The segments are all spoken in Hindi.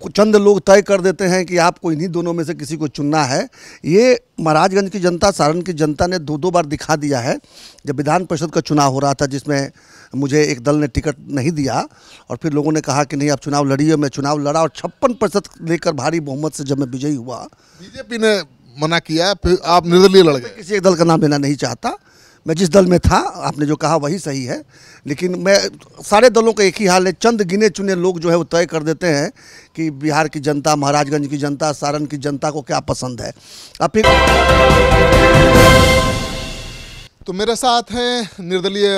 चंद लोग तय कर देते हैं कि आपको इन्हीं दोनों में से किसी को चुनना है। ये महाराजगंज की जनता, सारण की जनता ने दो बार दिखा दिया है। जब विधान परिषद का चुनाव हो रहा था जिसमें मुझे एक दल ने टिकट नहीं दिया और फिर लोगों ने कहा कि नहीं आप चुनाव लड़िए, मैं चुनाव लड़ा और 56% लेकर भारी बहुमत से जब मैं विजयी हुआ। बीजेपी ने मना किया, फिर आप निर्दलीय लड़ गए। किसी एक दल का नाम लेना नहीं चाहता, मैं जिस दल में था आपने जो कहा वही सही है, लेकिन मैं सारे दलों का एक ही हाल है। चंद गिने चुने लोग जो है वो तय कर देते हैं कि बिहार की जनता, महाराजगंज की जनता, सारण की जनता को क्या पसंद है। अब फिर तो मेरे साथ हैं निर्दलीय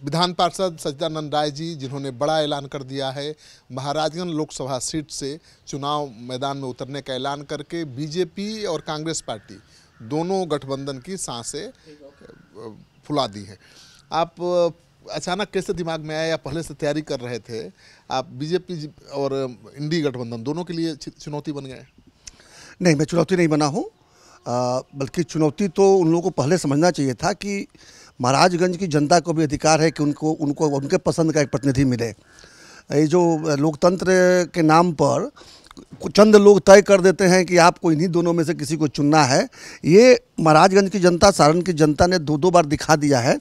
विधान पार्षद सच्चिदानंद राय जी, जिन्होंने बड़ा ऐलान कर दिया है। महाराजगंज लोकसभा सीट से चुनाव मैदान में उतरने का ऐलान करके बीजेपी और कांग्रेस पार्टी दोनों गठबंधन की सांसें फुला दी हैं। आप अचानक कैसे दिमाग में आया या पहले से तैयारी कर रहे थे? आप बीजेपी और इंडी गठबंधन दोनों के लिए चुनौती बन गए? नहीं, मैं चुनौती नहीं बना हूँ, बल्कि चुनौती तो उन लोगों को पहले समझना चाहिए था कि महाराजगंज की जनता को भी अधिकार है कि उनको उनके पसंद का एक प्रतिनिधि मिले। ये जो लोकतंत्र के नाम पर चंद लोग तय कर देते हैं कि आपको इन्हीं दोनों में से किसी को चुनना है, ये महाराजगंज की जनता, सारण की जनता ने दो बार दिखा दिया है।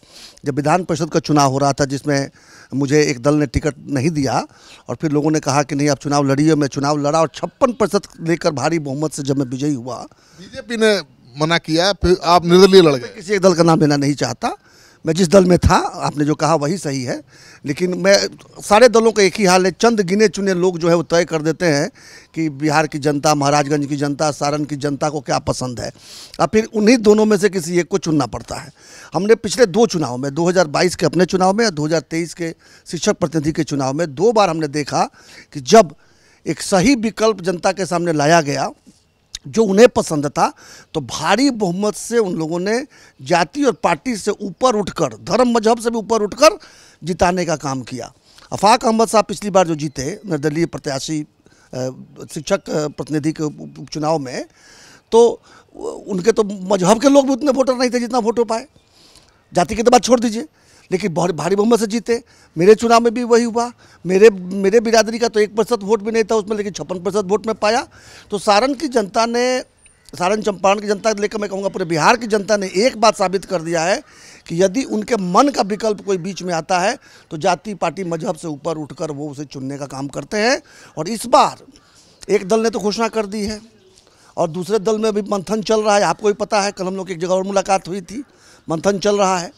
जब विधान परिषद का चुनाव हो रहा था जिसमें मुझे एक दल ने टिकट नहीं दिया और फिर लोगों ने कहा कि नहीं आप चुनाव लड़िए, मैं चुनाव लड़ा और 56% लेकर भारी बहुमत से जब मैं विजयी हुआ। बीजेपी ने मना किया, फिर आप निर्दलीय लड़ गए। किसी एक दल का नाम लेना नहीं चाहता, मैं जिस दल में था आपने जो कहा वही सही है, लेकिन मैं सारे दलों का एक ही हाल है। चंद गिने चुने लोग जो है वो तय कर देते हैं कि बिहार की जनता, महाराजगंज की जनता, सारण की जनता को क्या पसंद है। अब फिर उन्हीं दोनों में से किसी एक को चुनना पड़ता है। हमने पिछले दो चुनाव में, 2022 के अपने चुनाव में और 2023 के शिक्षक प्रतिनिधि के चुनाव में, दो बार हमने देखा कि जब एक सही विकल्प जनता के सामने लाया गया जो उन्हें पसंद था, तो भारी बहुमत से उन लोगों ने जाति और पार्टी से ऊपर उठकर, धर्म मजहब से भी ऊपर उठकर जिताने का काम किया। अफाक अहमद साहब पिछली बार जो जीते निर्दलीय प्रत्याशी शिक्षक प्रतिनिधि के उपचुनाव में, तो उनके तो मजहब के लोग भी उतने वोटर नहीं थे जितना वोट हो पाए। जाति की तो बात छोड़ दीजिए, लेकिन भारी बहुमत से जीते। मेरे चुनाव में भी वही हुआ। मेरे बिरादरी का तो 1% वोट भी नहीं था उसमें, लेकिन 56% वोट में पाया। तो सारण की जनता ने, सारण चंपारण की जनता लेकर मैं कहूँगा पूरे बिहार की जनता ने एक बात साबित कर दिया है कि यदि उनके मन का विकल्प कोई बीच में आता है तो जाति, पार्टी, मजहब से ऊपर उठकर वो उसे चुनने का काम करते हैं। और इस बार एक दल ने तो घोषणा कर दी है और दूसरे दल में भी मंथन चल रहा है। आपको भी पता है, कल हम लोग की एक जगह और मुलाकात हुई थी, मंथन चल रहा है।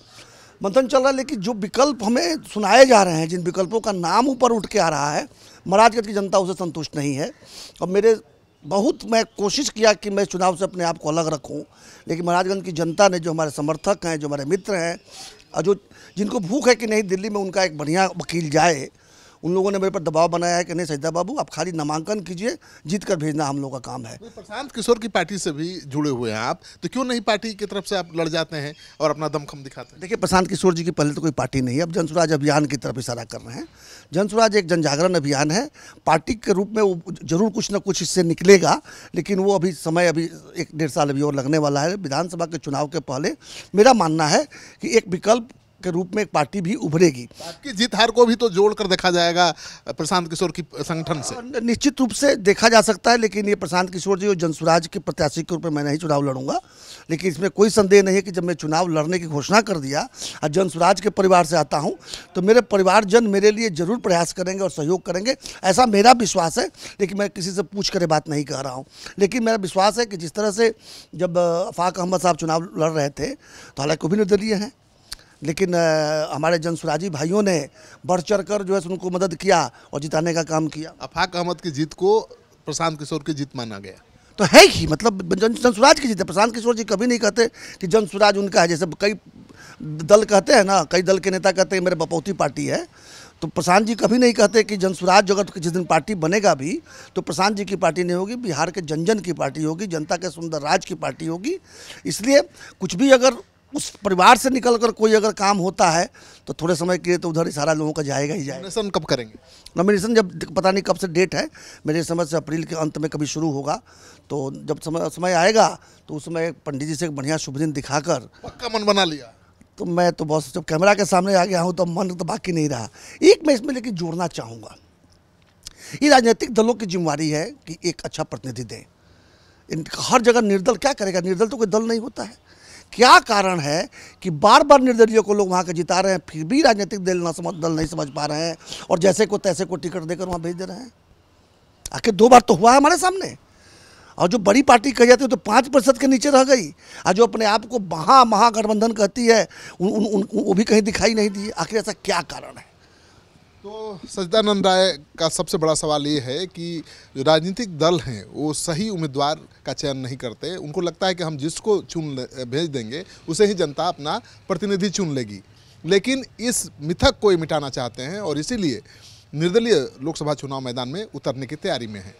लेकिन जो विकल्प हमें सुनाए जा रहे हैं, जिन विकल्पों का नाम ऊपर उठ के आ रहा है, महाराजगंज की जनता उसे संतुष्ट नहीं है। और मैं कोशिश किया कि मैं चुनाव से अपने आप को अलग रखूं, लेकिन महाराजगंज की जनता ने, जो हमारे समर्थक हैं, जो हमारे मित्र हैं और जिनको भूख है कि नहीं दिल्ली में उनका एक बढ़िया वकील जाए, उन लोगों ने मेरे पर दबाव बनाया है कि नहीं सचिदा बाबू आप खाली नामांकन कीजिए, जीत कर भेजना हम लोग का काम है। प्रशांत किशोर की पार्टी से भी जुड़े हुए हैं आप, तो क्यों नहीं पार्टी की तरफ से आप लड़ जाते हैं और अपना दमखम दिखाते हैं? देखिए, प्रशांत किशोर जी की पहले तो कोई पार्टी नहीं है, अब जनसुराज अभियान की तरफ इशारा कर रहे हैं। जनसुराज एक जन जागरण अभियान है, पार्टी के रूप में वो जरूर कुछ ना कुछ इससे निकलेगा, लेकिन वो अभी 1-1.5 साल अभी और लगने वाला है। विधानसभा के चुनाव के पहले मेरा मानना है कि एक विकल्प के रूप में एक पार्टी भी उभरेगी। आपकी जीत हार को भी तो जोड़कर देखा जाएगा प्रशांत किशोर की संगठन से। निश्चित रूप से देखा जा सकता है, लेकिन ये प्रशांत किशोर जी और जनसुराज के प्रत्याशी के रूप में मैं नहीं चुनाव लड़ूंगा। लेकिन इसमें कोई संदेह नहीं है कि जब मैं चुनाव लड़ने की घोषणा कर दिया और जनसुराज के परिवार से आता हूं, तो मेरे परिवारजन मेरे लिए जरूर प्रयास करेंगे और सहयोग करेंगे, ऐसा मेरा विश्वास है। लेकिन मैं किसी से पूछ कर बात नहीं कह रहा हूँ, लेकिन मेरा विश्वास है कि जिस तरह से जब अफाक अहमद साहब चुनाव लड़ रहे थे, तो हालांकि वो भी निर्दलीय हैं, लेकिन हमारे जनसुराजी भाइयों ने बढ़ चढ़ कर जो है उनको मदद किया और जिताने का काम किया। अफाक अहमद की जीत को प्रशांत किशोर की जीत माना गया, तो है ही, मतलब जनसुराज की जीत है। प्रशांत किशोर जी कभी नहीं कहते कि जनसुराज उनका है, जैसे कई दल कहते हैं ना, कई दल के नेता कहते हैं मेरे बपौती पार्टी है, तो प्रशांत जी कभी नहीं कहते कि जनसुराज अगर जिस दिन पार्टी बनेगा भी तो प्रशांत जी की पार्टी नहीं होगी, बिहार के जन की पार्टी होगी, जनता के सुंदर राज की पार्टी होगी। इसलिए कुछ भी अगर उस परिवार से निकलकर कोई अगर काम होता है तो थोड़े समय के लिए तो उधर ही सारा लोगों का जाएगा ही जाएगा। नॉमिनेशन कब करेंगे? नॉमिनेशन जब पता नहीं कब से डेट है, मेरे समझ से अप्रैल के अंत में कभी शुरू होगा। तो जब समय आएगा तो उस समय पंडित जी से एक बढ़िया शुभ दिन दिखाकर पक्का मन बना लिया। तो मैं तो बस जब कैमरा के सामने आ गया हूँ तो मन तो बाकी नहीं रहा। एक मैं इसमें लेकिन जोड़ना चाहूँगा ये राजनीतिक दलों की जिम्मेवारी है कि एक अच्छा प्रतिनिधि दें। हर जगह निर्दल क्या करेगा? निर्दल तो कोई दल नहीं होता है। क्या कारण है कि बार बार निर्दलीय को लोग वहाँ के जिता रहे हैं, फिर भी राजनीतिक दल नहीं समझ पा रहे हैं और जैसे को तैसे को टिकट देकर वहाँ भेज दे रहे हैं? आखिर 2 बार तो हुआ है हमारे सामने। और जो बड़ी पार्टी कही जाती है तो 5% के नीचे रह गई, और जो अपने आप को महागठबंधन कहती है वो भी कहीं दिखाई नहीं दी। आखिर ऐसा क्या कारण है? तो सच्चिदानंद राय का सबसे बड़ा सवाल ये है कि जो राजनीतिक दल हैं वो सही उम्मीदवार का चयन नहीं करते। उनको लगता है कि हम जिसको भेज देंगे उसे ही जनता अपना प्रतिनिधि चुन लेगी, लेकिन इस मिथक को मिटाना चाहते हैं और इसीलिए निर्दलीय लोकसभा चुनाव मैदान में उतरने की तैयारी में है।